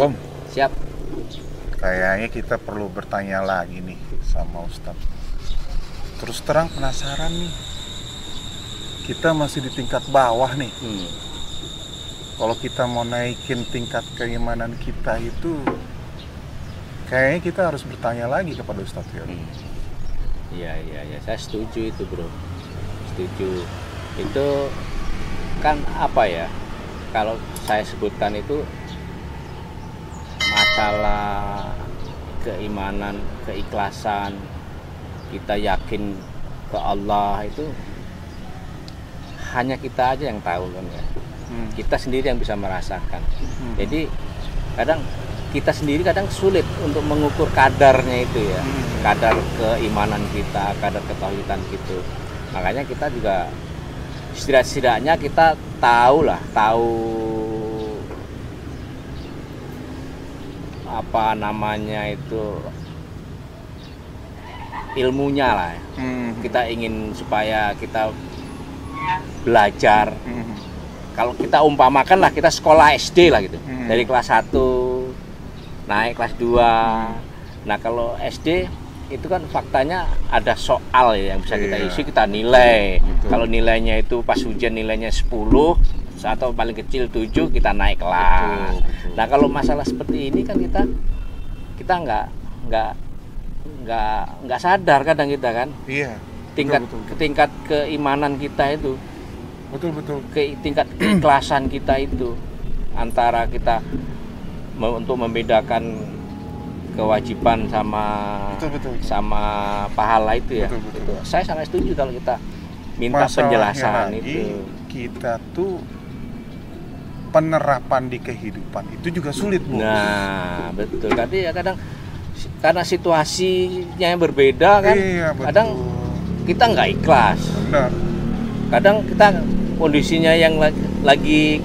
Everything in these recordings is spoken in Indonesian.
Om, Siap. kayaknya kita perlu bertanya lagi nih sama Ustadz. Terus terang penasaran nih. Kita masih di tingkat bawah nih. Kalau kita mau naikin tingkat keimanan kita itu, kayaknya kita harus bertanya lagi kepada Ustadz ya. Iya, saya setuju itu, bro. Setuju. Itu kan apa ya? Kalau saya sebutkan itu masalah keimanan, keikhlasan, kita yakin ke Allah itu hanya kita aja yang tahu kan ya. Kita sendiri yang bisa merasakan. Jadi kadang kita sendiri kadang sulit untuk mengukur kadarnya itu ya. Kadar keimanan kita, kadar ketauhidan gitu. Makanya kita juga setidaknya kita tahu apa namanya itu ilmunya lah. Kita ingin supaya kita belajar. Kalau kita umpamakan lah, kita sekolah SD lah gitu. Dari kelas 1 naik kelas 2. Nah, kalau SD itu kan faktanya ada soal ya yang bisa kita isi, kita nilai. Kalau nilainya itu pas ujian nilainya 10 atau paling kecil 7, kita naik kelas. Nah, kalau masalah seperti ini kan kita nggak sadar kadang kita kan. Iya. Tingkat keimanan kita itu. Betul. Tingkat keikhlasan kita itu antara kita untuk membedakan kewajiban sama pahala itu ya. Betul. Saya sangat setuju kalau kita minta penjelasan itu. Kita tuh penerapan di kehidupan itu juga sulit, Bu. Nah, betul. Tadi ya kadang karena situasinya yang berbeda kan. Iya, betul. Kadang kita nggak ikhlas. Benar. Kadang kita kondisinya yang lagi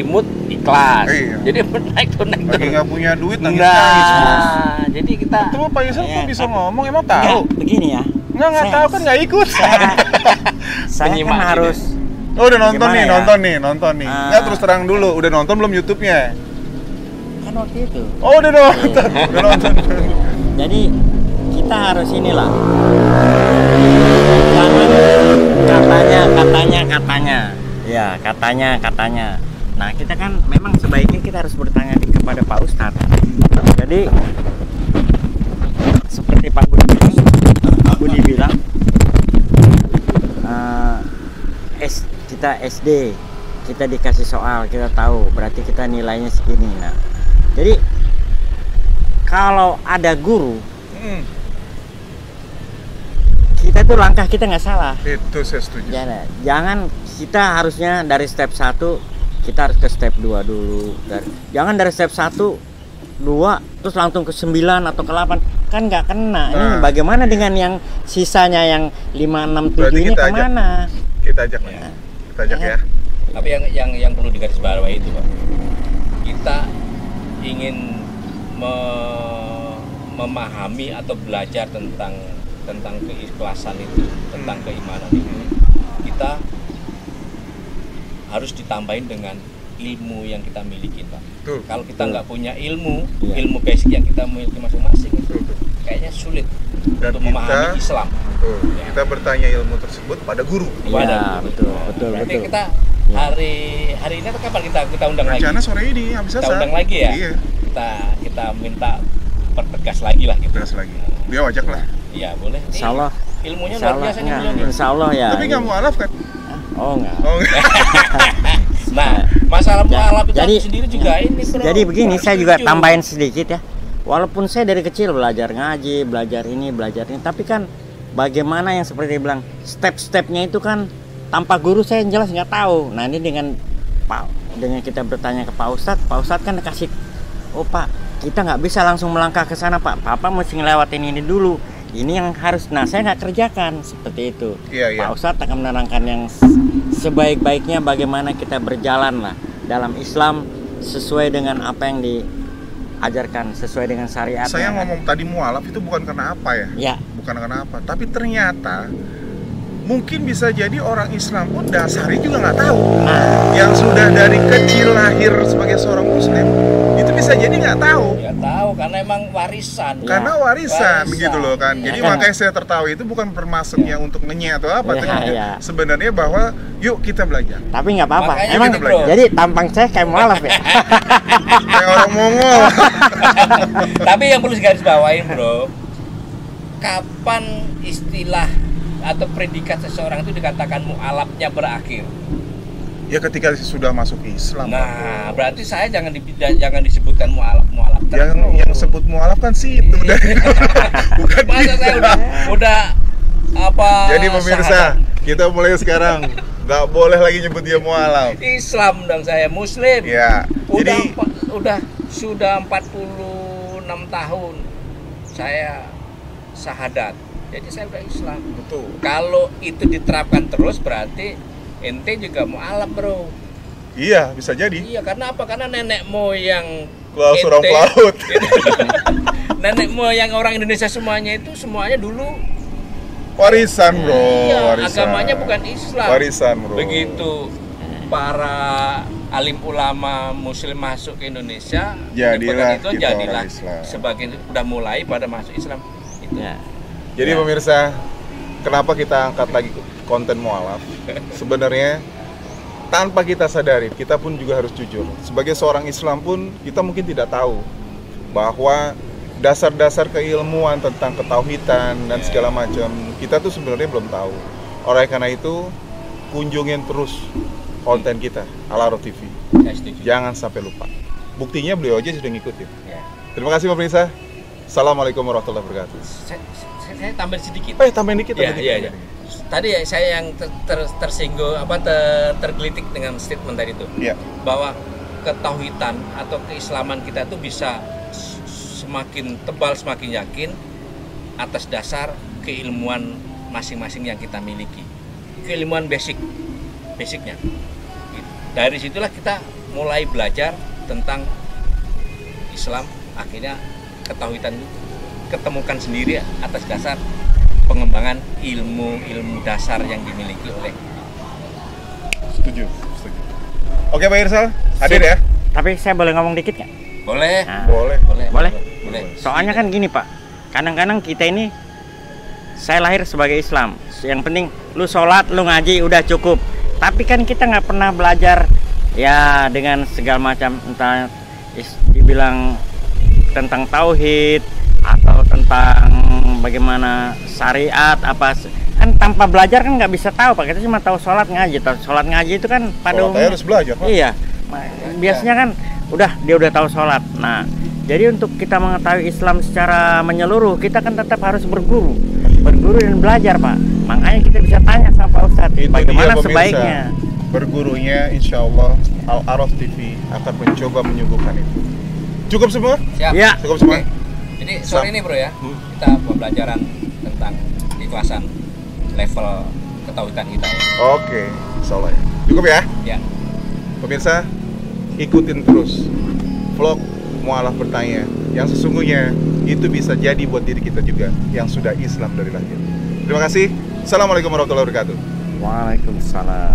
mood ikhlas. Iya. Jadi naik tuh. Lagi nggak punya duit nangis. Nah, jadi kita. Itu Pak Yusuf kok bisa ngomong, emang tahu? Begini ya. Nggak tahu kan nggak ikut. Saya kan harus. Oh, udah nonton nih, ya? nonton nih. Nggak, terus terang dulu, udah nonton belum YouTube-nya? Kan waktu itu. Oh, udah nonton. Udah nonton. Jadi kita harus inilah. Jangan katanya. Ya, katanya. Nah, kita kan memang sebaiknya kita harus bertanya kepada Pak Ustadz. Jadi seperti Pak Budi bilang, kita SD, kita dikasih soal, kita tahu berarti kita nilainya segini. Nah, jadi kalau ada guru, kita tuh langkah kita nggak salah. Itu saya setuju. Jangan kita harusnya dari step 1 kita harus ke step 2 dulu. Jangan dari step 1, 2 terus langsung ke 9 atau ke 8, kan nggak kena. Ini bagaimana dengan yang sisanya yang 5, 6, 7 ini kemana? Kita ajak ya. Tapi yang perlu digarisbawahi itu, Pak, kita ingin memahami atau belajar tentang keikhlasan itu, tentang keimanan itu, kita harus ditambahin dengan ilmu yang kita miliki, Pak. Kalau kita nggak punya ilmu basic yang kita miliki masing-masing itu kayaknya sulit untuk memahami Islam. Ya. Kita bertanya ilmu tersebut pada guru. Iya, betul. Berarti kita hari ini atau kapan kita undang lagi? Rencana sore ini habis kita undang lagi ya. Iya. Kita minta pertegas lagi lah gitu. Dia wajak lah. Iya, boleh. Insya Allah. Ilmunya luar biasa nih. Insya Allah ya. Tapi nggak mualaf kan? Oh enggak. Nah, masalah mualaf itu sendiri juga ini, Bro. Jadi begini, saya juga tambahin sedikit ya. Walaupun saya dari kecil belajar ngaji, belajar ini, tapi kan bagaimana yang seperti bilang step-stepnya itu kan tanpa guru saya jelas nggak tahu. Nah, ini dengan kita bertanya ke Pak Ustadz kan kasih, oh Pak, kita nggak bisa langsung melangkah ke sana Pak. Papa mesti ngelewatin ini dulu. Ini yang harus, saya nggak kerjakan seperti itu. Iya. Pak Ustadz akan menerangkan yang sebaik-baiknya bagaimana kita berjalan lah dalam Islam sesuai dengan apa yang diajarkan, sesuai dengan syariat. Saya ngomong tadi mualaf itu bukan karena apa ya? Ya. Bukan karena apa, tapi ternyata mungkin bisa jadi orang Islam pun dasarnya juga nggak tahu. Yang sudah dari kecil lahir sebagai seorang Muslim itu bisa jadi nggak tahu. Nggak tahu karena emang warisan. Karena warisan gitu loh kan. Jadi Ya. makanya saya tertawa itu bukan bermaksudnya untuk ngenyek atau apa, Ya, tapi ya. sebenarnya bahwa yuk kita belajar. Tapi nggak apa-apa. Makanya Emang gitu, bro. jadi tampang saya kayak mualaf ya. Kayak orang Mongol. Tapi yang perlu garis bawain bro, kapan istilah atau predikat seseorang itu dikatakan mu'alafnya berakhir? Ya ketika sudah masuk Islam. Nah, berarti saya jangan disebutkan mu'alaf Yang sebut mualaf kan sih itu dari bukan Masa kita. saya udah apa? Jadi pemirsa, syahadat. kita mulai sekarang nggak boleh lagi nyebut dia mualaf. Islam dong, saya Muslim. Ya. Sudah 46 tahun saya syahadat. Jadi saya udah Islam. Betul. Kalau itu diterapkan terus berarti ente juga mu'alaf bro. Iya, bisa jadi. Iya, karena apa? Karena nenek moyang Kalau orang pelaut. nenek moyang orang Indonesia semuanya dulu Warisan, bro. iya, Warisan. agamanya bukan Islam. Warisan, bro. Begitu para alim ulama Muslim masuk ke Indonesia, Jadilah itu kita jadilah orang Islam. sebagian udah mulai pada masuk Islam. Itu. Ya. Jadi Ya. pemirsa, kenapa kita angkat lagi konten mualaf? Sebenarnya tanpa kita sadari, kita pun juga harus jujur. Sebagai seorang Islam pun kita mungkin tidak tahu bahwa dasar-dasar keilmuan tentang ketauhidan dan segala macam kita tuh sebenarnya belum tahu. Oleh karena itu, kunjungin terus konten kita Al-Araf TV. Saya setuju. Jangan sampai lupa. Buktinya beliau aja sudah ngikutin. Ya. Terima kasih pemirsa. Assalamualaikum warahmatullahi wabarakatuh. Saya tambahin sedikit. Tambahin dikit. Iya, tambahin iya, dikit. iya. Tadi ya saya yang tersinggung tergelitik dengan statement tadi itu Iya. bahwa ketauhidan atau keislaman kita itu bisa semakin tebal, semakin yakin atas dasar keilmuan masing-masing yang kita miliki, keilmuan basicnya. Dari situlah kita mulai belajar tentang Islam, akhirnya ketauhidan itu ketemukan sendiri atas dasar pengembangan ilmu dasar yang dimiliki oleh. Setuju. Oke Pak Irsal, hadir ya? Tapi saya boleh ngomong dikit nggak? Boleh. Nah, Boleh. Boleh? Boleh. Soalnya kan gini Pak, kadang-kadang kita ini, saya lahir sebagai Islam, yang penting lu sholat, lu ngaji udah cukup. Tapi kan kita nggak pernah belajar ya dengan segala macam, entah dibilang tentang tauhid atau tentang bagaimana syariat apa kan, tanpa belajar kan nggak bisa tahu Pak. Kita cuma tahu sholat ngaji. Sholat ngaji itu kan pada Sholat aja harus belajar, Pak. Iya, biasanya kan dia udah tahu sholat. Nah, jadi untuk kita mengetahui Islam secara menyeluruh, kita kan tetap harus berguru dan belajar Pak. Makanya kita bisa tanya sama Pak Ustadz Itu bagaimana dia, pemirsa. sebaiknya. Bergurunya insya Allah Al-Araf TV akan mencoba menyuguhkan itu. Cukup semua? Siap. Ya. Cukup semua? Oke. Jadi sore ini bro ya, kita pembelajaran tentang keikhlasan level ketauhidan kita ya. Oke, insya Allah ya. Cukup ya? Ya. Pemirsa, ikutin terus vlog Mualaf Bertanya yang sesungguhnya itu bisa jadi buat diri kita juga yang sudah Islam dari lahir. Terima kasih. Assalamualaikum warahmatullahi wabarakatuh. Waalaikumsalam.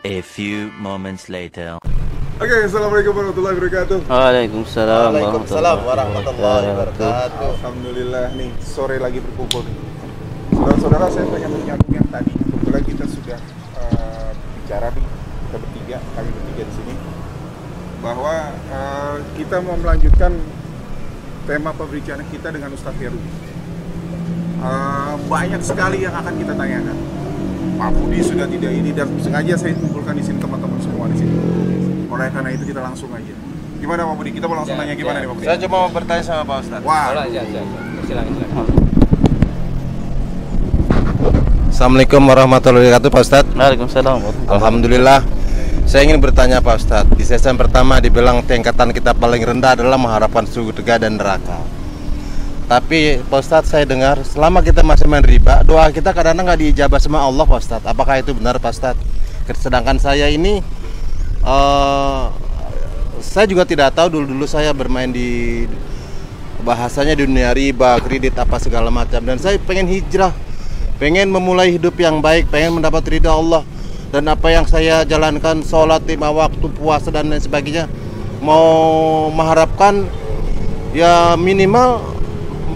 A few moments later. Oke, assalamualaikum warahmatullahi wabarakatuh. Waalaikumsalam warahmatullahi wabarakatuh. Alhamdulillah nih sore lagi berkumpul nih. Saudara-saudara, saya pengen menyambung yang tadi. Kebetulan kita sudah bicara nih, kami bertiga di sini, bahwa kita mau melanjutkan tema pembicaraan kita dengan Ustadz Heru. Banyak sekali yang akan kita tanyakan. Pak Budi sudah tidak ini dan sengaja saya kumpulkan di sini teman-teman semua di sini. Oleh karena itu kita langsung aja. Gimana Pak Budi? Kita mau langsung tanya gimana nih Pak Budi? Saya cuma mau bertanya sama Pak Ustadz. Wah. Silakan. Assalamualaikum warahmatullahi wabarakatuh Pak Ustadz. Waalaikumsalam. Alhamdulillah. Saya ingin bertanya Pak Ustadz. Di sesi pertama dibilang tingkatan kita paling rendah adalah mengharapkan surga dan neraka. Tapi Pak Ustadz, saya dengar selama kita masih main riba, doa kita kadang-kadang nggak diijabah sama Allah Pak Ustadz. Apakah itu benar Pak Ustadz? Sedangkan saya ini saya juga tidak tahu, dulu saya bermain di bahasanya di dunia riba, kredit apa segala macam, dan saya pengen hijrah, pengen memulai hidup yang baik, pengen mendapat ridha Allah, dan apa yang saya jalankan, sholat 5 waktu, puasa dan lain sebagainya, mau mengharapkan ya minimal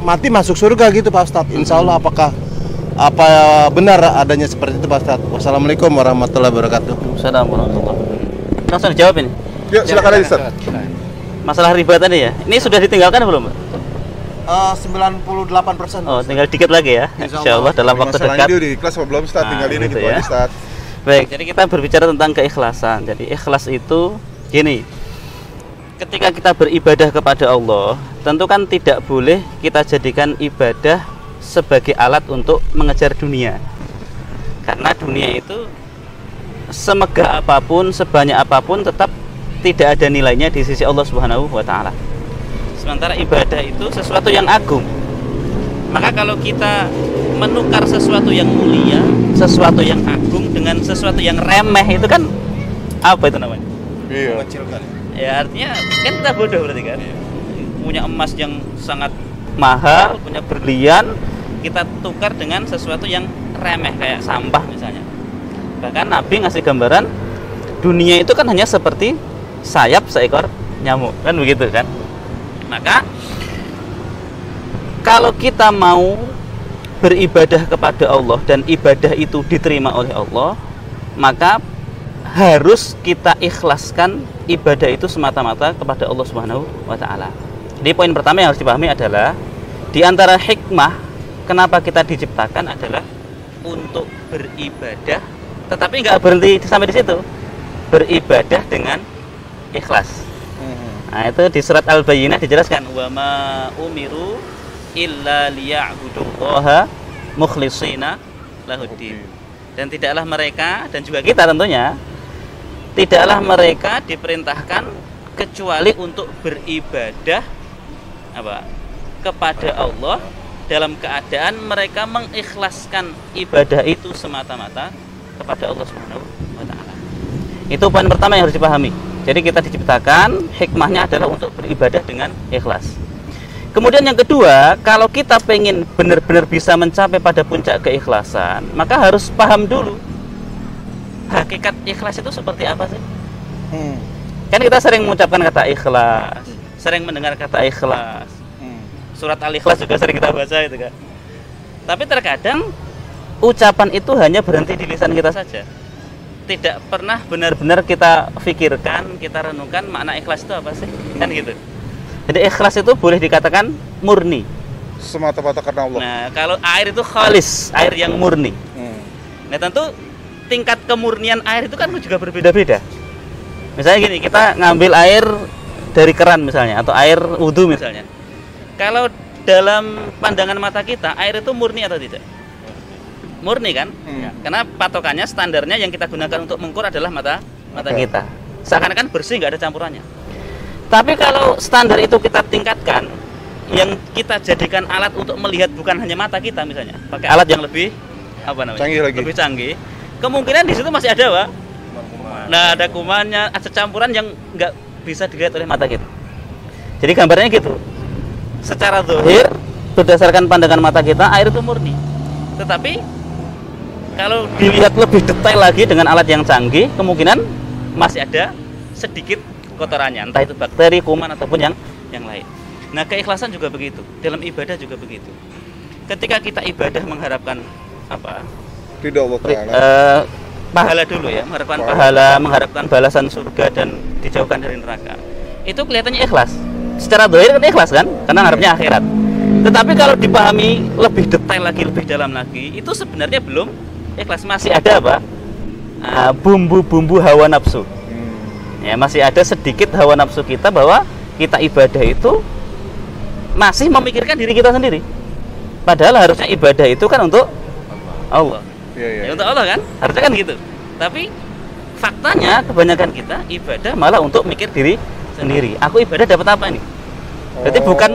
mati masuk surga gitu Pak Ustadz. Insya Allah apakah apa benar adanya seperti itu Pak Ustadz? Wassalamualaikum warahmatullahi wabarakatuh. Assalamualaikum warahmatullahi wabarakatuh. Langsung dijawab ini. Yuk silakan aja Ustaz. Masalah riba tadi ya. Ini sudah ditinggalkan belum, Pak? 98%. Oh, tinggal dikit lagi ya. Insya Allah dalam waktu Masalahnya dekat. dia udah ikhlas apa belum Ustaz? Tinggal ini gitu gitu ya. aja Ustaz. Baik, jadi kita berbicara tentang keikhlasan. Jadi ikhlas itu gini. Ketika kita beribadah kepada Allah, tentu kan tidak boleh kita jadikan ibadah sebagai alat untuk mengejar dunia. Karena dunia itu semegah apapun, sebanyak apapun tetap tidak ada nilainya di sisi Allah Subhanahu wa taala. Sementara ibadah itu sesuatu yang agung. Maka kalau kita menukar sesuatu yang mulia, sesuatu yang agung dengan sesuatu yang remeh, itu kan apa itu namanya? Iya. Ya artinya kan kita bodoh berarti kan. Punya emas yang sangat mahal, punya berlian, kita tukar dengan sesuatu yang remeh kayak sampah misalnya. Bahkan Nabi ngasih gambaran dunia itu kan hanya seperti sayap seekor nyamuk, kan begitu kan? Maka kalau kita mau beribadah kepada Allah dan ibadah itu diterima oleh Allah, maka harus kita ikhlaskan ibadah itu semata-mata kepada Allah Subhanahu wa taala. Jadi poin pertama yang harus dipahami adalah di antara hikmah kenapa kita diciptakan adalah untuk beribadah, tetapi nggak berhenti sampai di situ. Beribadah dengan ikhlas. Nah, itu di surat Al-Bayyinah dijelaskan wa ma umiru illa liya'budullaha mukhlishina lahuddin. Dan tidaklah mereka dan juga kita tentunya tidaklah mereka diperintahkan kecuali untuk beribadah apa? Kepada Allah dalam keadaan mereka mengikhlaskan ibadah itu semata-mata kepada Allah Subhanahu wa taala. Itu poin pertama yang harus dipahami. Jadi kita diciptakan hikmahnya adalah untuk beribadah dengan ikhlas. Kemudian yang kedua, kalau kita pengen benar-benar bisa mencapai pada puncak keikhlasan, maka harus paham dulu hakikat ikhlas itu seperti apa sih? Kan kita sering mengucapkan kata ikhlas, sering mendengar kata ikhlas. Surat Al-Ikhlas juga sering kita baca itu kan. Tapi terkadang ucapan itu hanya berhenti di lisan kita saja. Tidak pernah benar-benar kita pikirkan, kita renungkan makna ikhlas itu apa sih? Kan gitu. Jadi ikhlas itu boleh dikatakan murni, Semata-mata karena Allah. nah kalau air itu khalis, air yang murni. Nah tentu tingkat kemurnian air itu kan juga berbeda-beda. Misalnya gini, kita ngambil air dari keran misalnya, atau air wudhu misalnya. Kalau dalam pandangan mata kita, air itu murni atau tidak? Murni kan? Karena patokannya, standarnya yang kita gunakan untuk mengukur adalah mata kita. Seakan-akan bersih, nggak ada campurannya. Tapi kalau standar itu kita tingkatkan, yang kita jadikan alat untuk melihat bukan hanya mata kita misalnya, pakai alat yang lebih apa namanya? Canggih lagi. Lebih canggih. Kemungkinan di situ masih ada apa? Nah, ada kumannya, ada campuran yang nggak bisa dilihat oleh mata kita. Jadi gambarnya gitu. Secara zahir, berdasarkan pandangan mata kita, air itu murni. Tetapi kalau dilihat lebih detail lagi dengan alat yang canggih, kemungkinan masih ada sedikit kotorannya, entah itu bakteri, kuman ataupun yang lain. Nah, keikhlasan juga begitu. Dalam ibadah juga begitu. Ketika kita ibadah mengharapkan apa? Ridho Allah Ta'ala. Pahala dulu ya, mengharapkan pahala, mengharapkan balasan surga dan dijauhkan dari neraka. Itu kelihatannya ikhlas. Secara zahir kan ikhlas kan? Karena harapnya akhirat. Tetapi kalau dipahami lebih detail lagi, lebih dalam lagi, itu sebenarnya belum ikhlas, masih ada apa? Bumbu-bumbu hawa nafsu. Ya, masih ada sedikit hawa nafsu kita bahwa kita ibadah itu masih memikirkan diri kita sendiri. Padahal harusnya ibadah itu kan untuk Allah. Ya, untuk Allah kan? Harusnya kan gitu. Tapi faktanya kebanyakan kita ibadah malah untuk mikir diri sendiri. Aku ibadah dapat apa nih? Berarti bukan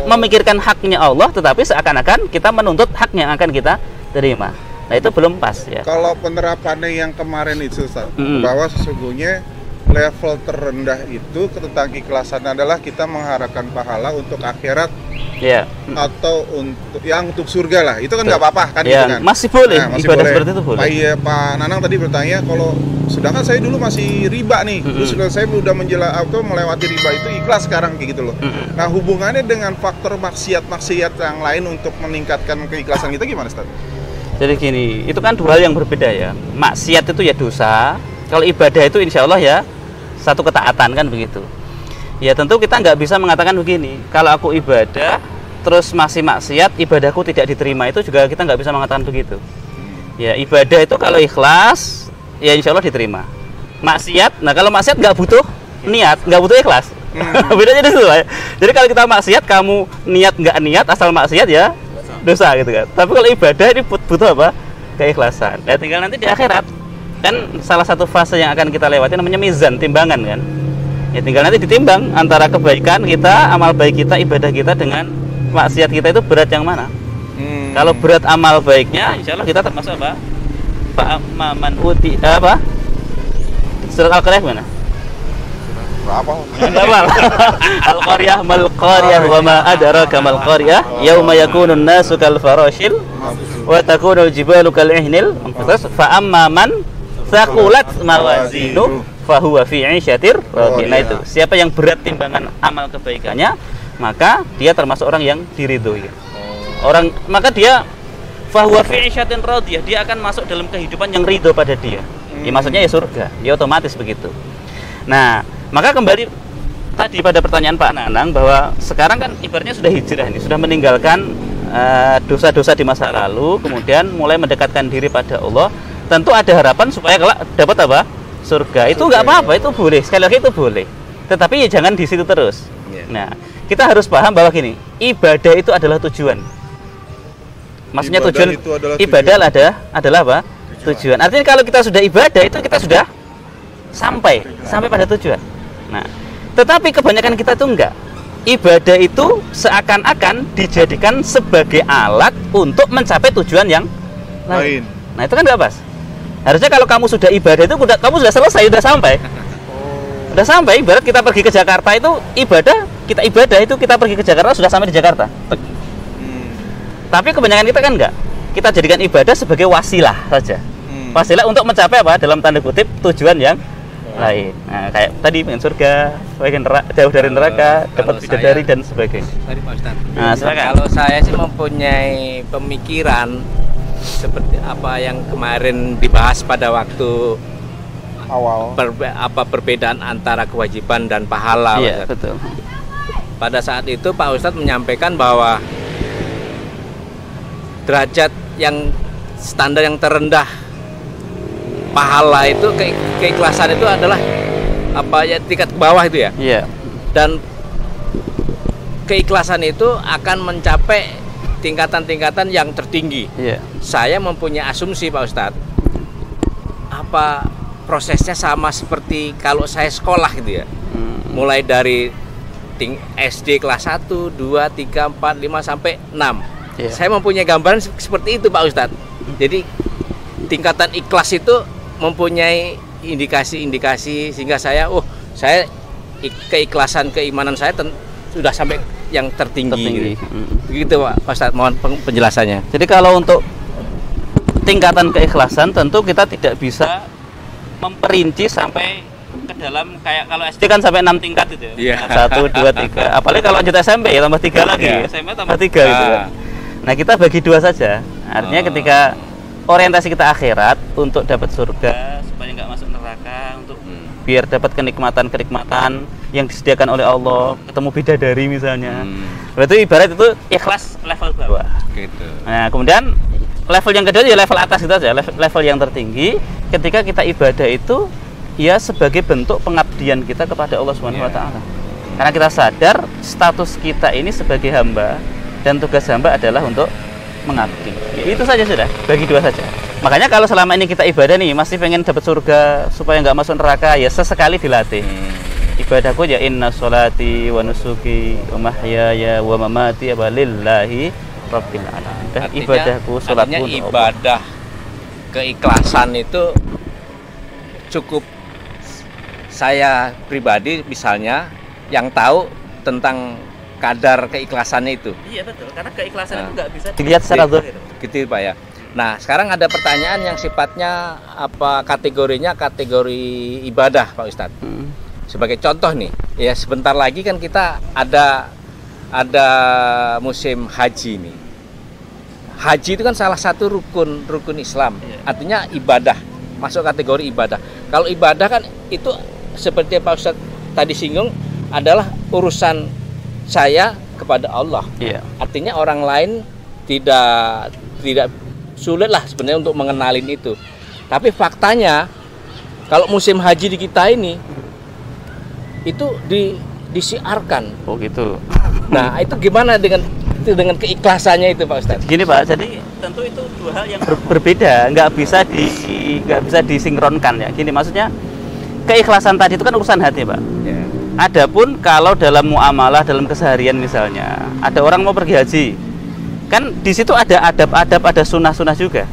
memikirkan haknya Allah, tetapi seakan-akan kita menuntut hak yang akan kita terima. Nah, itu belum pas ya. Kalau penerapannya yang kemarin itu Ustaz, bahwa sesungguhnya level terendah itu tentang keikhlasan adalah kita mengharapkan pahala untuk akhirat Iya. atau untuk surga lah. Itu kan nggak apa-apa kan, Ya, gitu kan. masih boleh. Masih Ibadah boleh. seperti itu boleh. Pak Nanang tadi bertanya, kalau sedangkan saya dulu masih riba nih, terus saya udah melewati riba itu ikhlas sekarang kayak gitu loh. Nah, hubungannya dengan faktor maksiat yang lain untuk meningkatkan keikhlasan kita gimana, Ustaz? Jadi gini, itu kan dua hal yang berbeda ya. Maksiat itu ya dosa. Kalau ibadah itu insya Allah ya satu ketaatan kan begitu. Ya tentu kita nggak bisa mengatakan begini, kalau aku ibadah terus masih maksiat, ibadahku tidak diterima, itu juga kita nggak bisa mengatakan begitu. Ya ibadah itu kalau ikhlas, ya insya Allah diterima. Maksiat, nah kalau maksiat nggak butuh niat, nggak butuh ikhlas. Bedanya di situ ya. Jadi kalau kita maksiat, kamu niat nggak niat, asal maksiat ya dosa gitu kan. Tapi kalau ibadah ini butuh apa? Keikhlasan. Ya tinggal nanti di akhirat kan salah satu fase yang akan kita lewati namanya mizan, timbangan kan. Ya tinggal nanti ditimbang antara kebaikan kita, amal baik kita, ibadah kita dengan maksiat kita itu berat yang mana. Kalau berat amal baiknya, insya Allah kita termasuk apa? Man uti apa? Surat Al-Qaryah mana? Berapa? Al-Qaryah mal qaryah wa ma adraka mal qaryah yauma yakunun nasu kal farashil wa takunul jibalu kal ihnil fa amma man thaqulat mawazinu fahuwa fi 'isyatir radiyah. Nah itu, siapa yang berat timbangan amal kebaikannya, maka dia termasuk orang yang diridhoi. Maka dia fahuwa fi 'isyatin radiyah, dia akan masuk dalam kehidupan yang ridho pada dia. Ya, maksudnya ya surga, dia otomatis begitu. Nah, maka kembali tadi pada pertanyaan Pak Nanang bahwa sekarang kan ibaratnya sudah hijrah nih, sudah meninggalkan dosa-dosa di masa lalu, kemudian mulai mendekatkan diri pada Allah. Tentu ada harapan supaya kelak dapat apa? Surga. Itu nggak apa-apa, itu boleh. Sekali lagi itu boleh. Tetapi ya jangan di situ terus. Nah, kita harus paham bahwa gini, ibadah itu adalah tujuan. Maksudnya ibadah adalah apa? Tujuan. Artinya kalau kita sudah ibadah itu kita sudah sampai pada tujuan. Nah, tetapi kebanyakan kita tuh enggak. Ibadah itu seakan-akan dijadikan sebagai alat untuk mencapai tujuan yang lain. Nah, itu kan enggak pas. Harusnya kalau kamu sudah ibadah itu kamu sudah selesai, sudah sampai. Sudah sampai, ibarat kita pergi ke Jakarta itu ibadah itu kita pergi ke Jakarta sudah sampai di Jakarta. Tapi kebanyakan kita kan enggak. Kita jadikan ibadah sebagai wasilah saja. Wasilah untuk mencapai apa? Dalam tanda kutip tujuan yang lain. Nah, kayak tadi pengen surga, pengen jauh dari neraka, dapat bidadari dan sebagainya. Nah, kalau saya sih mempunyai pemikiran seperti apa yang kemarin dibahas pada waktu awal, perbedaan antara kewajiban dan pahala. Iya, betul. Pada saat itu Pak Ustadz menyampaikan bahwa derajat yang standar yang terendah pahala itu, keikhlasan itu adalah tingkat ke bawah itu ya. Iya. Dan keikhlasan itu akan mencapai tingkatan-tingkatan yang tertinggi. Iya. Saya mempunyai asumsi Pak Ustadz, apa prosesnya sama seperti kalau saya sekolah gitu ya. Mulai dari SD kelas 1, 2, 3, 4, 5 sampai 6. Iya. Saya mempunyai gambaran seperti itu Pak Ustadz. Jadi tingkatan ikhlas itu mempunyai indikasi sehingga saya keikhlasan keimanan saya sudah sampai yang tertinggi. Gitu. Begitu Pak Ustadz, mohon penjelasannya. Jadi kalau untuk tingkatan keikhlasan tentu kita tidak bisa memperinci sampai ke dalam, kayak kalau SD kan sampai 6 tingkat itu ya. 1, 2, 3. Apalagi kalau lanjut SMP ya tambah 3 lagi, SMP tambah 3 gitu kan. Nah, kita bagi 2 saja. Artinya ketika orientasi kita akhirat untuk dapat surga, supaya nggak masuk neraka, untuk biar dapat kenikmatan yang disediakan oleh Allah, ketemu bidadari misalnya. Berarti ibarat itu ikhlas level bawah. Gitu. Nah, kemudian level yang kedua ya level atas itu aja, level yang tertinggi ketika kita ibadah itu ya sebagai bentuk pengabdian kita kepada Allah Subhanahu wa taala. Karena kita sadar status kita ini sebagai hamba dan tugas hamba adalah untuk mengabdi. Ya, itu saja sudah, bagi 2 saja. Makanya kalau selama ini kita ibadah nih masih pengen dapat surga supaya nggak masuk neraka, ya sesekali dilatih. Ibadahku ya inna sholati wa nusuki wa mahyaya wa mamati lillahi rabbil alamin. Ibadahku, salatku untuk ibadah keikhlasan itu cukup saya pribadi misalnya yang tahu tentang kadar keikhlasannya itu. Iya betul, karena keikhlasan itu nggak bisa dilihat secara zahir. Gitu Pak ya. Nah, sekarang ada pertanyaan yang sifatnya kategorinya kategori ibadah Pak Ustadz. Sebagai contoh nih, ya sebentar lagi kan kita ada musim haji nih. Haji itu kan salah satu rukun Islam. Artinya ibadah, masuk kategori ibadah. Kalau ibadah kan itu seperti Pak Ustadz tadi singgung adalah urusan saya kepada Allah. Artinya orang lain tidak sulit lah sebenarnya untuk mengenalin itu. Tapi faktanya kalau musim haji di kita ini itu disiarkan. Oh gitu. Nah itu gimana dengan keikhlasannya itu Pak Ustadz? Gini Pak, jadi tentu itu dua hal yang berbeda, nggak bisa disinkronkan ya. Gini maksudnya keikhlasan tadi itu kan urusan hati Pak. Adapun kalau dalam muamalah, dalam keseharian misalnya, ada orang mau pergi haji, kan di situ ada adab-adab, ada sunnah-sunnah juga.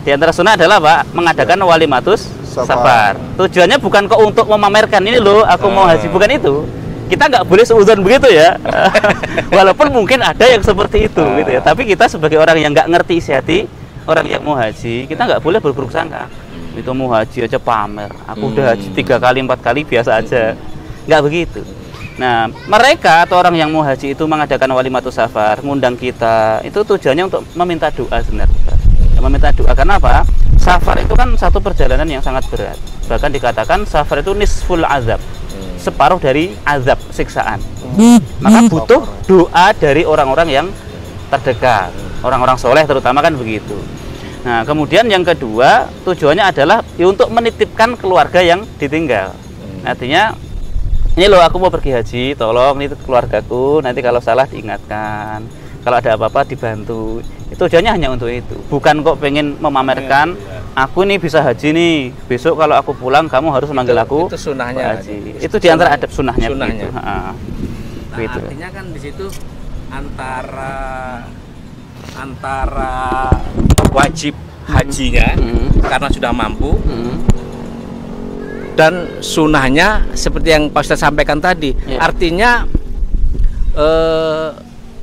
Di antara sunnah adalah Pak, mengadakan walimatus safar. Tujuannya bukan kok untuk memamerkan ini loh, aku mau haji, bukan itu. Kita nggak boleh seuzon begitu ya. Walaupun mungkin ada yang seperti itu gitu ya. Tapi kita sebagai orang yang nggak ngerti isi hati orang yang mau haji, kita nggak boleh berburuk sangka. Itu mau haji aja pamer. Aku udah haji 3 kali 4 kali biasa aja. Nggak begitu. Nah, mereka atau orang yang mau haji itu mengadakan walimatus safar, ngundang kita, itu tujuannya untuk meminta doa sebenarnya. Meminta doa karena apa? Safar itu kan satu perjalanan yang sangat berat. Bahkan dikatakan safar itu nisful azab, separuh dari azab, siksaan. Maka butuh doa dari orang-orang yang terdekat, orang-orang soleh terutama kan begitu. Nah, kemudian yang kedua tujuannya adalah untuk menitipkan keluarga yang ditinggal. Artinya ini loh aku mau pergi haji, tolong ini keluargaku, nanti kalau salah diingatkan, kalau ada apa-apa dibantu. Itu tujuannya hanya untuk itu, bukan kok pengen memamerkan aku nih bisa haji nih, besok kalau aku pulang kamu harus manggil aku itu sunnahnya haji. Itu diantara adab sunnahnya. Gitu. Nah, gitu. Artinya kan di situ antara wajib hajinya karena sudah mampu dan sunnahnya seperti yang Pak Ustadz sampaikan tadi. Artinya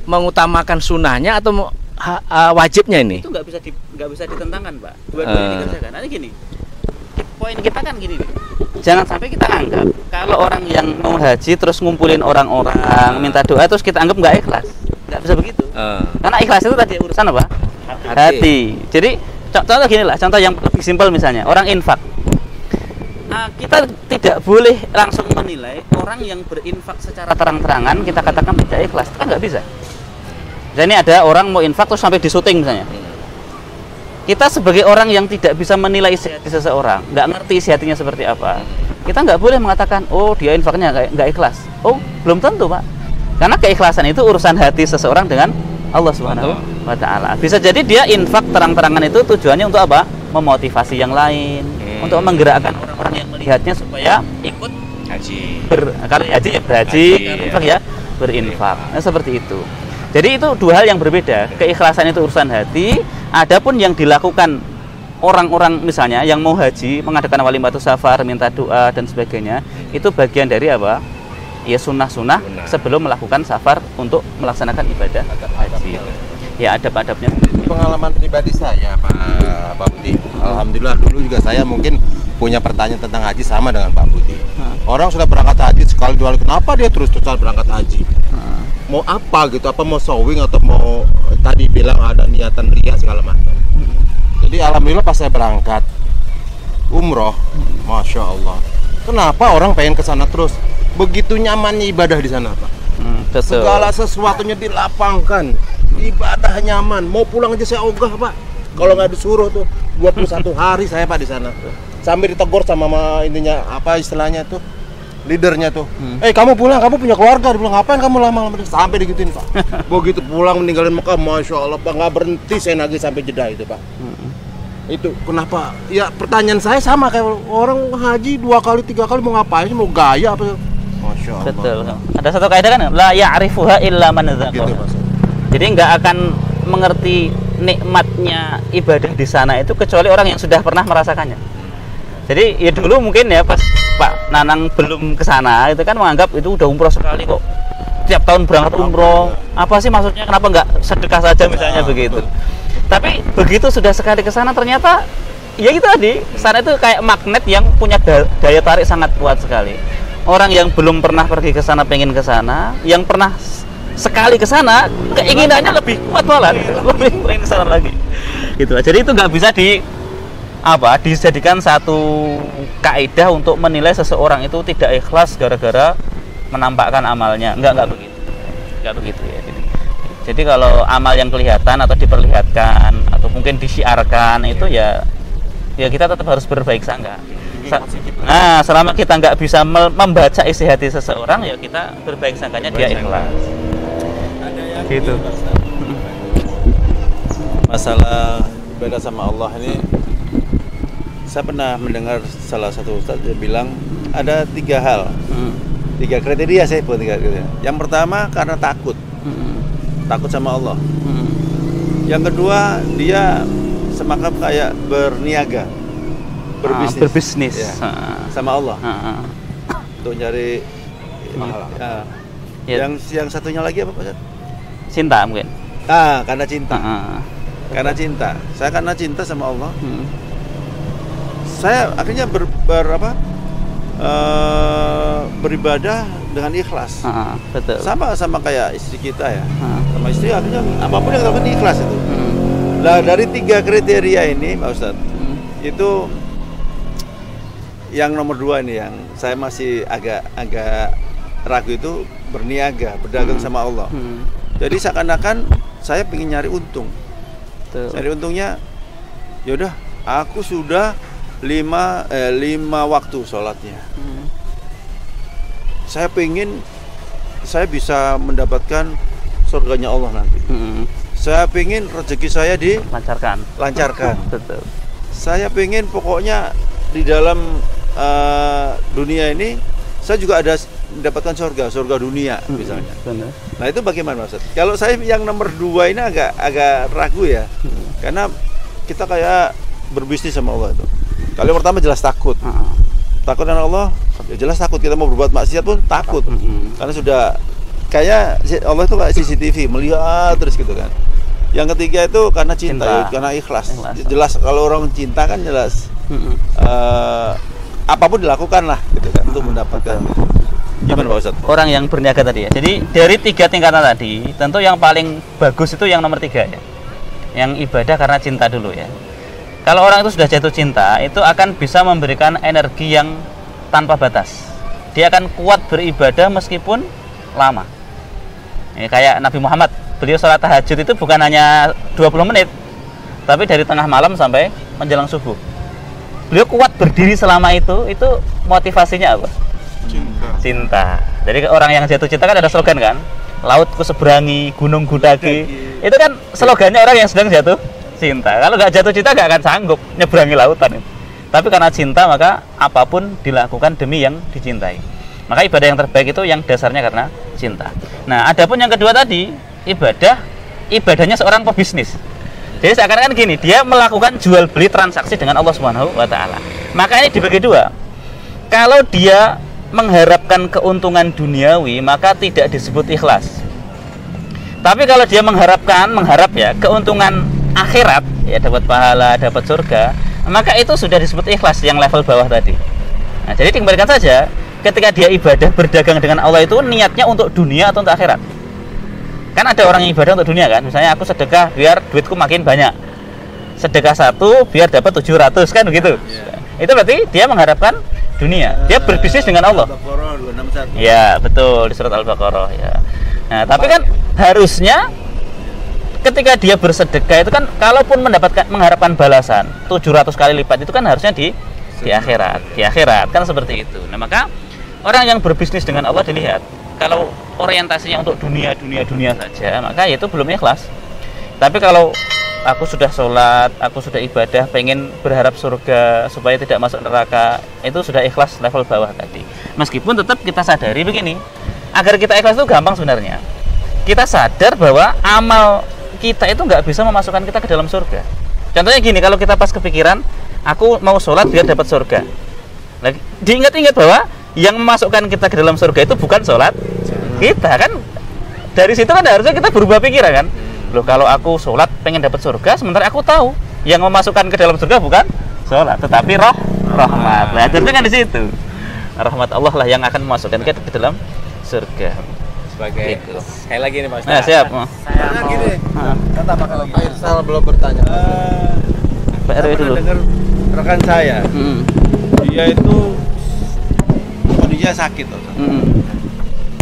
mengutamakan sunnahnya atau wajibnya ini? Itu nggak bisa ditentangkan Pak. Dua-duanya dikerjakan. Nanti gini, poin kita kan gini nih. Jangan sampai kita anggap kalau orang yang mau haji terus ngumpulin orang-orang minta doa terus kita anggap nggak ikhlas. Nggak bisa begitu. Karena ikhlas itu tadi urusan apa? Hati. Jadi contoh gini lah, contoh yang lebih simpel misalnya orang infak. Kita tidak boleh langsung menilai orang yang berinfak secara terang-terangan kita katakan tidak ikhlas, kita nggak bisa. Jadi ini ada orang mau infak terus sampai disuting misalnya. Kita sebagai orang yang tidak bisa menilai isi hati seseorang, nggak ngerti isi hatinya seperti apa, kita nggak boleh mengatakan, oh dia infaknya nggak ikhlas. Oh belum tentu Pak, karena keikhlasan itu urusan hati seseorang dengan Allah Subhanahu wa Ta'ala. Bisa jadi dia infak terang-terangan itu tujuannya untuk apa? Memotivasi yang lain, untuk menggerakkan orang-orang yang melihatnya supaya ikut haji. Kalau haji ya berhaji, infak ya berinfak. Nah, seperti itu. Jadi itu dua hal yang berbeda. Keikhlasan itu urusan hati. Adapun yang dilakukan orang-orang misalnya yang mau haji, mengadakan walimatus safar, minta doa dan sebagainya, itu bagian dari apa? Ya sunnah-sunnah sebelum melakukan safar untuk melaksanakan ibadah haji. Ya adab-adabnya. Pengalaman pribadi saya Pak Budi, alhamdulillah dulu juga saya mungkin punya pertanyaan tentang haji sama dengan Pak Budi. Orang sudah berangkat haji sekali dua kali, kenapa dia terus-terusan berangkat haji? Mau apa gitu? Apa mau showing atau mau tadi bilang ada niatan ria segala macam? Jadi alhamdulillah pas saya berangkat umroh, masya Allah. Kenapa orang pengen ke sana terus? Begitu nyamannya ibadah di sana Pak. Segala sesuatunya dilapangkan, ibadah nyaman. Mau pulang aja saya ogah Pak. Kalau nggak disuruh tuh 21 hari saya Pak di sana. Sambil ditegur sama intinya apa istilahnya tuh leadernya tuh. Kamu pulang, kamu punya keluarga. Dia bilang ngapain kamu lama-lama sampai digituin Pak. Begitu pulang meninggalin Mekah, masya Allah Pak, nggak berhenti saya nagih sampai Jeddah itu Pak. Itu kenapa? Ya pertanyaan saya sama kayak orang haji 2 kali 3 kali mau ngapain? Mau gaya apa? Masya Allah. Betul. Ada satu kaidah kan, la ya'rifuha illa man dzaqaha. Jadi nggak akan mengerti nikmatnya ibadah di sana itu kecuali orang yang sudah pernah merasakannya. Jadi ya dulu mungkin ya pas Pak Nanang belum ke sana itu kan menganggap itu udah umroh sekali kok. Tiap tahun berangkat umroh. Apa sih maksudnya, kenapa nggak sedekah saja misalnya begitu. Tapi begitu sudah sekali ke sana ternyata ya itu tadi, sana itu kayak magnet yang punya daya tarik sangat kuat sekali. Orang yang belum pernah pergi ke sana pengen ke sana, yang pernah sekali ke sana keinginannya lebih kuat malah, lebih pengen ke sana lagi. Gitu. Jadi itu nggak bisa dijadikan satu kaidah untuk menilai seseorang itu tidak ikhlas gara-gara menampakkan amalnya. Enggak begitu ya. Jadi kalau amal yang kelihatan atau diperlihatkan atau mungkin disiarkan itu ya kita tetap harus berbaik sangka. Nah, selama kita nggak bisa membaca isi hati seseorang, ya kita berbaik sangkanya dia ikhlas. Gitu. Masalah beda sama Allah ini, saya pernah mendengar salah satu ustaz dia bilang ada 3 hal, 3 kriteria saya buat 3 kriteria. Yang pertama karena takut sama Allah. Yang kedua dia semacam kayak berniaga, berbisnis ya, sama Allah untuk nyari pahala. Yang satunya lagi apa Pak? Cinta mungkin. Karena cinta. Karena cinta. Saya karena cinta sama Allah. Saya akhirnya beribadah dengan ikhlas. Betul. Sama kayak istri kita ya. Sama istri akhirnya apapun yang kita lakukan ikhlas itu. Nah, dari 3 kriteria ini Pak Ustadz, itu yang nomor 2 ini yang saya masih agak ragu, itu berniaga, berdagang sama Allah. Jadi seakan-akan saya ingin nyari untung. Nyari untungnya, yaudah aku sudah 5 waktu sholatnya. Saya pengen saya bisa mendapatkan surganya Allah nanti. Saya pengen rezeki saya dilancarkan. Betul. Saya pengen pokoknya di dalam dunia ini saya juga ada mendapatkan surga dunia misalnya. Benar. Nah itu bagaimana Mas? Kalau saya yang nomor 2 ini agak ragu ya, karena kita kayak berbisnis sama Allah itu. Kalau yang pertama jelas takut dengan Allah, ya jelas takut, kita mau berbuat maksiat pun takut, karena sudah kayak Allah itu kayak CCTV melihat terus gitu kan. Yang ketiga itu karena cinta. Karena ikhlas. Jelas kalau orang cinta kan jelas apapun dilakukan lah gitu kan untuk mendapatkan. Gimana Pak Ustadz? Orang yang berniaga tadi ya. Jadi dari 3 tingkatan tadi, tentu yang paling bagus itu yang nomor 3 ya. Yang ibadah karena cinta dulu ya. Kalau orang itu sudah jatuh cinta, itu akan bisa memberikan energi yang tanpa batas. Dia akan kuat beribadah meskipun lama. Ini kayak Nabi Muhammad, beliau sholat tahajud itu bukan hanya 20 menit, tapi dari tengah malam sampai menjelang subuh. Beliau kuat berdiri selama itu motivasinya apa? Cinta. Jadi orang yang jatuh cinta kan ada slogan kan? Lautku seberangi, gunung kudaki. Itu kan slogannya orang yang sedang jatuh cinta. Kalau nggak jatuh cinta nggak akan sanggup nyeberangi lautan itu. Tapi karena cinta maka apapun dilakukan demi yang dicintai. Maka ibadah yang terbaik itu yang dasarnya karena cinta. Nah, adapun yang kedua tadi, ibadahnya seorang pebisnis. Jadi seakan-akan gini, dia melakukan jual beli transaksi dengan Allah Subhanahu wa taala. Maka ini dibagi 2. Kalau dia mengharapkan keuntungan duniawi, maka tidak disebut ikhlas. Tapi kalau dia mengharap ya keuntungan akhirat, ya dapat pahala, dapat surga, maka itu sudah disebut ikhlas yang level bawah tadi. Nah, jadi dikembalikan saja, ketika dia ibadah berdagang dengan Allah itu niatnya untuk dunia atau untuk akhirat. Kan ada orang yang ibadah untuk dunia kan, misalnya aku sedekah biar duitku makin banyak, sedekah 1 biar dapat 700 kan begitu. Itu berarti dia mengharapkan dunia, dia berbisnis dengan Allah. Al-Baqarah 261. Ya betul, di surat Al-Baqarah ya. Nah tapi kan harusnya ketika dia bersedekah itu kan, kalaupun mengharapkan balasan 700 kali lipat, itu kan harusnya di akhirat kan seperti itu. Nah maka orang yang berbisnis dengan Allah dilihat, kalau orientasinya untuk dunia saja, maka itu belum ikhlas. Tapi kalau aku sudah sholat, aku sudah ibadah, pengen berharap surga supaya tidak masuk neraka, itu sudah ikhlas level bawah tadi. Meskipun tetap kita sadari begini, agar kita ikhlas itu gampang sebenarnya. Kita sadar bahwa amal kita itu nggak bisa memasukkan kita ke dalam surga. Contohnya gini, kalau kita pas kepikiran aku mau sholat biar dapat surga. Lagi diingat-ingat bahwa yang memasukkan kita ke dalam surga itu bukan sholat kita kan. Dari situ kan harusnya kita berubah pikiran kan. Loh, kalau aku sholat pengen dapat surga, sementara aku tahu yang memasukkan ke dalam surga bukan sholat, tetapi rahmat. Nah, itu kan di situ. Rahmat Allah lah yang akan memasukkan kita ke dalam surga. Sebagai Gitu. sekali lagi nih Pak Ustaz. Nah, siap. Saya mau gini, kata bakal lagi. Pak Irsal belum bertanya. Pak RW Saya dulu. pernah dengar rekan saya, dia itu kondisinya sakit, Ustaz.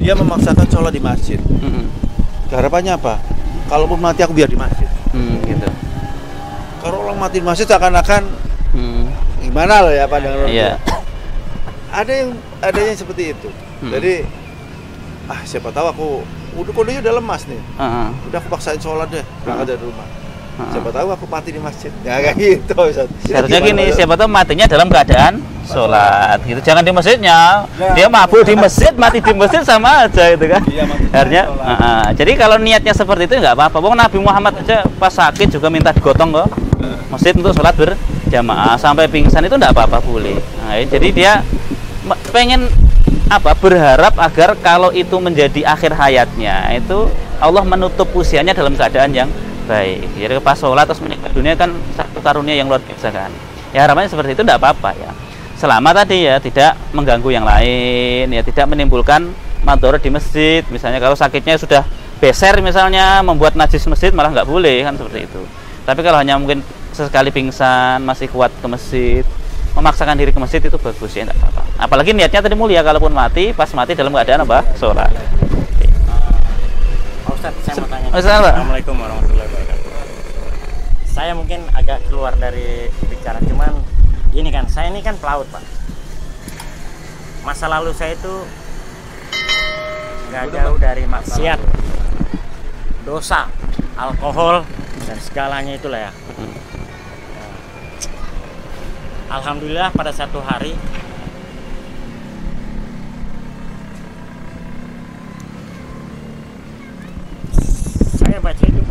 Dia memaksakan sholat di masjid. Harapannya apa? Kalaupun mati aku biar di masjid. Gitu. Kalau orang mati di masjid seakan-akan gimana loh ya pandangan orang Iya. tua. Ada yang seperti itu. Jadi siapa tahu aku udah kondisinya udah lemas nih. Udah aku paksain sholat deh, berangkat dari rumah. Siapa tahu aku mati di masjid. Ya kayak gitu, Ustaz. Seharusnya gini, siapa tahu matinya dalam keadaan sholat gitu. Jangan di masjidnya. Dia mabuk di masjid, mati di masjid sama aja gitu kan. Iya, mati di Akhirnya, sholat. jadi kalau niatnya seperti itu nggak apa-apa. Wong Nabi Muhammad aja pas sakit juga minta digotong kok. Masjid untuk sholat berjamaah sampai pingsan itu nggak apa-apa boleh. Nah, jadi dia pengen berharap agar kalau itu menjadi akhir hayatnya itu Allah menutup usianya dalam keadaan yang baik. Jadi pas sholat terus meninggal dunia kan satu karunia yang luar biasa kan. Ya harapannya seperti itu tidak apa-apa ya. Selama tadi ya tidak mengganggu yang lain, ya tidak menimbulkan madharat di masjid. Misalnya kalau sakitnya sudah beser misalnya membuat najis masjid malah nggak boleh kan seperti itu. Tapi kalau hanya mungkin sesekali pingsan masih kuat ke masjid, memaksakan diri ke masjid itu bagus ya tidak apa-apa. Apalagi niatnya tadi mulia, kalaupun mati pas mati dalam keadaan sholat. Pak Ustadz, saya mau tanya. Assalamualaikum warahmatullahi wabarakatuh. Saya mungkin agak keluar dari bicara, cuman ini kan, saya ini kan pelaut, Pak. Masa lalu saya itu nggak jauh dari maksiat, dosa, alkohol, dan segalanya itulah ya. Alhamdulillah pada satu hari saya baca itu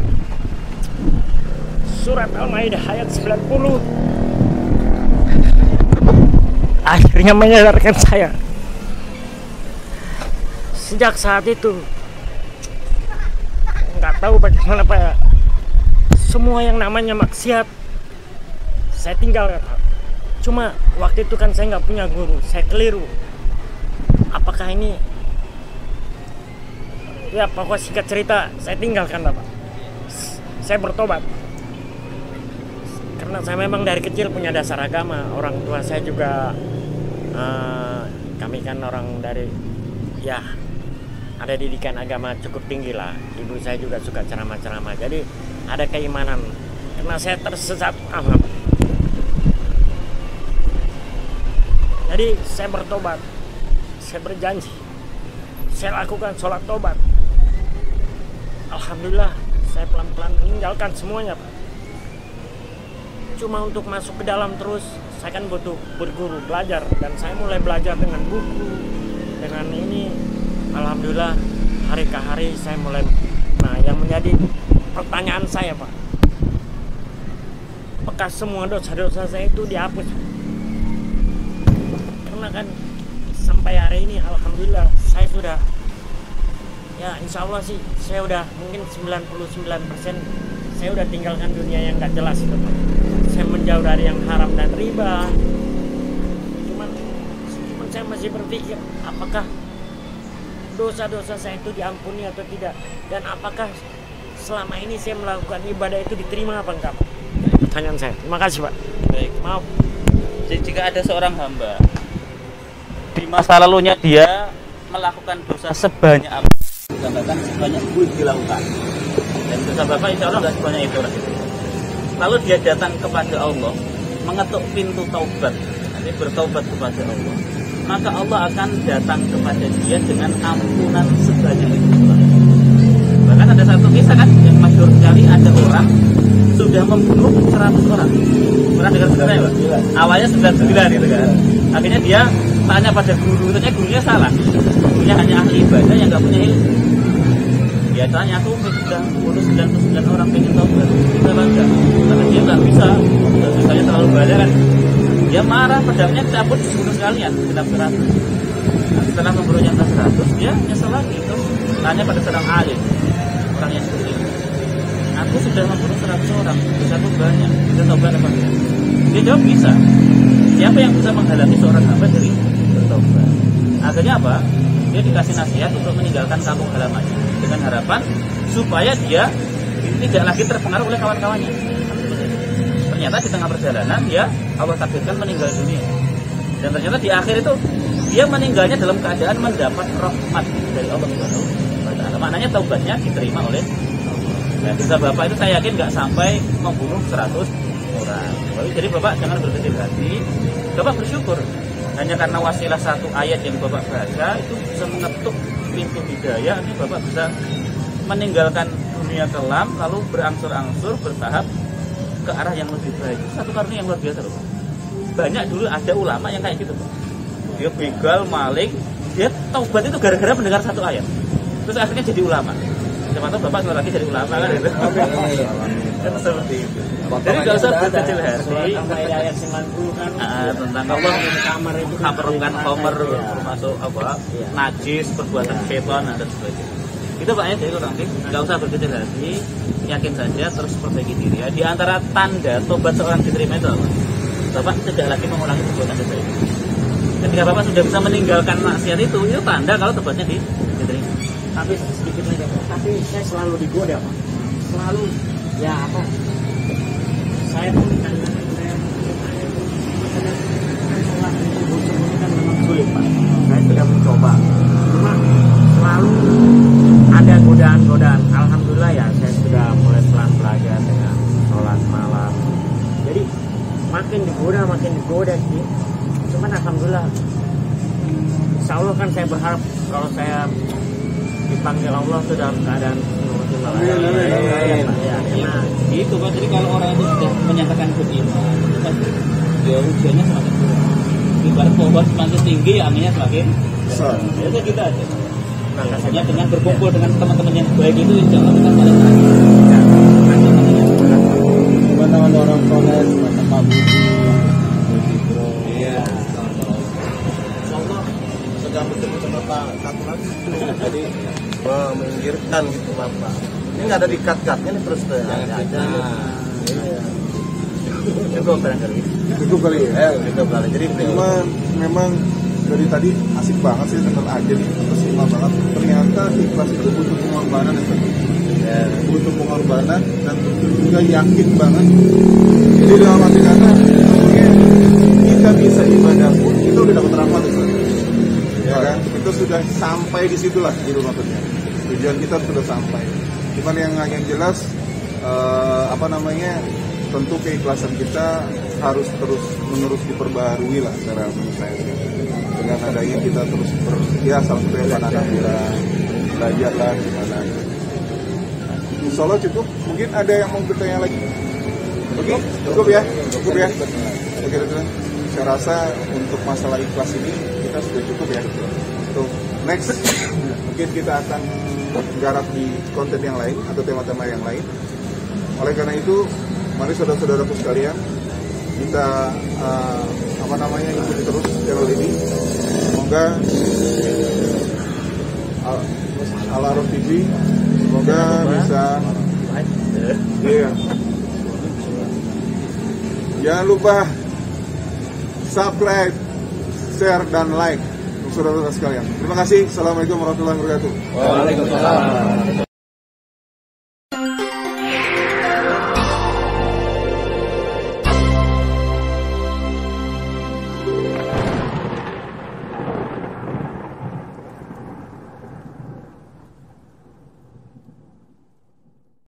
surat Al-Maidah ayat 90, akhirnya menyadarkan saya. Sejak saat itu nggak tahu bagaimana Pak ya, semua yang namanya maksiat saya tinggalkan. Cuma waktu itu kan saya nggak punya guru, saya keliru. Apakah ini? Ya pokoknya singkat cerita, saya tinggalkan Bapak. Saya bertobat. Karena saya memang dari kecil punya dasar agama. Orang tua saya juga, kami kan orang dari, ya ada didikan agama cukup tinggi lah. Ibu saya juga suka ceramah-ceramah. Jadi ada keimanan. Karena saya tersesat, jadi saya bertobat, saya berjanji, saya lakukan sholat tobat. Alhamdulillah, saya pelan-pelan meninggalkan semuanya, Pak. Cuma untuk masuk ke dalam terus, saya kan butuh berguru, belajar. Dan saya mulai belajar dengan buku, dengan ini. Alhamdulillah, hari ke hari saya mulai. Nah, yang menjadi pertanyaan saya, Pak, bekas semua dosa-dosa saya itu dihapus. Karena kan sampai hari ini alhamdulillah saya sudah, ya insya Allah sih saya udah mungkin 99% saya udah tinggalkan dunia yang gak jelas itu. Saya menjauh dari yang haram dan riba. Cuman saya masih berpikir apakah dosa-dosa saya itu diampuni atau tidak, dan apakah selama ini saya melakukan ibadah itu diterima apa enggak, Pak? Pertanyaan saya. Terima kasih, Pak. Baik. Maaf. Jika ada seorang hamba di masa lalunya dia melakukan dosa sebanyak apa, bahkan sebanyak itu dilakukan, dan dosa bapak insya Allah nggak sebanyak itu. Lalu dia datang kepada Allah, mengetuk pintu taubat, nanti bertaubat kepada Allah, maka Allah akan datang kepada dia dengan ampunan sebanyak itu. Bahkan ada satu kisah kan yang masyhur sekali, ada orang sudah membunuh 100 orang. Pernah dengar sejarahnya, Pak? Awalnya 99 gitu kan. Akhirnya dia tanya pada guru, ternyata gurunya salah. Gurunya hanya ahli ibadah yang nggak punya ilmu. Ya tanya aku sudah urus 99 orang pengen taubat, bisa enggak? Karena dia nggak bisa, dosanya terlalu banyak kan. Dia marah, pedangnya cabut dibunuh sekalian, genap 100. Nah, setelah membunuhnya 100, dia nyesel lagi, terus tanya pada seorang alim, orang yang seperti ini. Aku sudah membunuh 100 orang, dosaku banyak, bisa taubat apa enggak? Dia jawab bisa. Siapa yang bisa menghalangi seorang hamba dari bertobat? Akhirnya apa? Dia dikasih nasihat untuk meninggalkan kampung halamannya dengan harapan supaya dia tidak lagi terpengaruh oleh kawan-kawannya. Ternyata di tengah perjalanan dia Allah takdirkan meninggal dunia. Dan ternyata di akhir itu dia meninggalnya dalam keadaan mendapat rahmat dari Allah Subhanahu wa taala. Maknanya taubatnya diterima oleh Allah. Nah, dosa Bapak itu saya yakin nggak sampai membunuh 100 orang. Jadi Bapak jangan berkecil hati. Bapak bersyukur hanya karena wasilah satu ayat yang Bapak baca itu bisa mengetuk pintu hidayah. Ini Bapak bisa meninggalkan dunia kelam lalu berangsur-angsur bertahap ke arah yang lebih baik. Itu satu karunia yang luar biasa loh Pak. Banyak dulu ada ulama yang kayak gitu Pak. Dia begal, maling, dia taubat itu gara-gara mendengar satu ayat. Terus akhirnya jadi ulama. Siapa tahu Bapak sekali lagi jadi ulama kan gitu. Itu seperti itu. Jadi nggak usah berkecil hati. Ayat 90 kan tentang apa? Haramkan khamr termasuk apa? Najis, perbuatan setan dan sebagainya. Itu Pak ya, jadi nanti nggak usah berkecil hati, yakin saja terus perbaiki diri ya. Di antara tanda tobat seorang diterima itu apa? Bapak tidak lagi mengulangi perbuatan dosa itu. Ketika Bapak sudah bisa meninggalkan maksiat itu tanda kalau tobatnya diterima. Tapi sedikit lagi, tapi saya selalu digoda Pak. Selalu ya apa? Saya pun kan saya kan memang sulit Pak. Saya sudah mencoba, cuma selalu ada godaan-godaan. Alhamdulillah ya, saya sudah mulai pelan belajar dengan sholat malam. Jadi makin digoda sih. Cuman alhamdulillah, insya Allah kan saya berharap kalau saya dipanggil Allah itu dalam keadaan itu Pak. Jadi kalau orang itu sudah menyatakan beriman, ya ujiannya semakin kurang. Ibarat pohon semakin tinggi, ya anginnya semakin besar. Itu kita aja. Hanya dengan berkumpul dengan teman-teman yang baik itu, insya Allah kita paling baik. Teman-teman orang soleh, teman-teman Pak Budi, iya. Insyaallah sedang bertemu sama Pak satu lagi. Jadi meminggirkan gitu Bapak. Ini nggak ada dikat-katnya nih terus aja. Cukup barangkali. Cukup kali ya. Gitu kali. Jadi memang dari tadi asik banget sih, dengar aja nih, terima banget. Ternyata ikhlas itu butuh pengorbanan ya. Butuh pengorbanan dan juga yakin banget. Jadi dalam arti kata, kita bisa ibadah pun kita udah dapat rahmat itu. Ya kan? Itu sudah sampai di situlah gitu maksudnya. Tujuan kita sudah sampai. Cuman yang jelas tentu keikhlasan kita harus terus menerus diperbarui lah secara menurut saya. Dengan adanya kita terus salah satu yang belajarlah gimana. Insya Allah cukup. Mungkin ada yang mau bertanya lagi. Oke, cukup ya. Oke, saya rasa untuk masalah ikhlas ini kita sudah cukup ya. Untuk next mungkin kita akan garap di konten yang lain atau tema-tema yang lain. Oleh karena itu, mari saudara-saudaraku sekalian, kita ikuti terus channel ini. Semoga Al-Araf TV semoga bisa jangan lupa subscribe, share dan like untuk saudara-saudara sekalian. Terima kasih. Assalamualaikum warahmatullahi wabarakatuh. Waalaikumsalam.